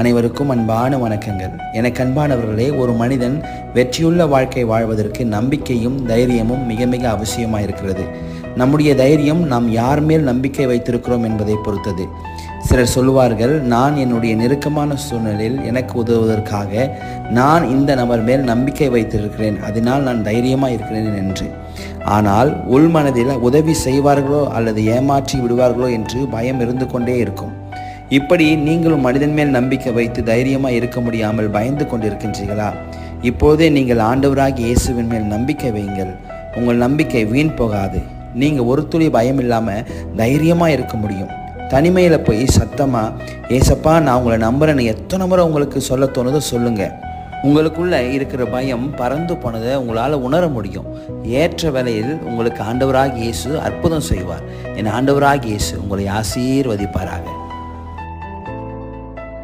அனைவருக்கும் அன்பான வணக்கங்கள். எனக்கு அன்பானவர்களே, ஒரு மனிதன் வெற்றியுள்ள வாழ்க்கை வாழ்வதற்கு நம்பிக்கையும் தைரியமும் மிக மிக அவசியமாக இருக்கிறது. நம்முடைய தைரியம் நாம் யார் மேல் நம்பிக்கை வைத்திருக்கிறோம் என்பதை பொறுத்தது. சிலர் சொல்லுவார்கள், நான் என்னுடைய நெருக்கமான சூழ்நிலையில் எனக்கு உதவுவதற்காக நான் இந்த நபர் மேல் நம்பிக்கை வைத்திருக்கிறேன், அதனால் நான் தைரியமாக இருக்கிறேன் என்று. ஆனால் உள்மனதில் உதவி செய்வார்களோ அல்லது ஏமாற்றி விடுவார்களோ என்று பயம் இருந்து கொண்டே இருக்கும். இப்படி நீங்களும் மனிதன் மேல் நம்பிக்கை வைத்து தைரியமாக இருக்க முடியாமல் பயந்து கொண்டிருக்கின்றீர்களா? இப்போதே நீங்கள் ஆண்டவராகிய இயேசுவின் மேல் நம்பிக்கை வையுங்கள். உங்கள் நம்பிக்கை வீண் போகாது. நீங்கள் ஒரு துளி பயம் இல்லாமல் தைரியமாக இருக்க முடியும். தனிமையில் போய் சத்தமாக, ஏசப்பா நான் உங்களை நம்புறேன்னு எத்தனை முறை உங்களுக்கு சொல்ல தோணுதோ சொல்லுங்கள். உங்களுக்குள்ளே இருக்கிற பயம் பறந்து போனதை உங்களால் உணர முடியும். ஏற்ற வேளையில் உங்களுக்கு ஆண்டவராகிய இயேசு அற்புதம் செய்வார். என் ஆண்டவராகிய இயேசு உங்களை ஆசீர்வதிப்பாராக.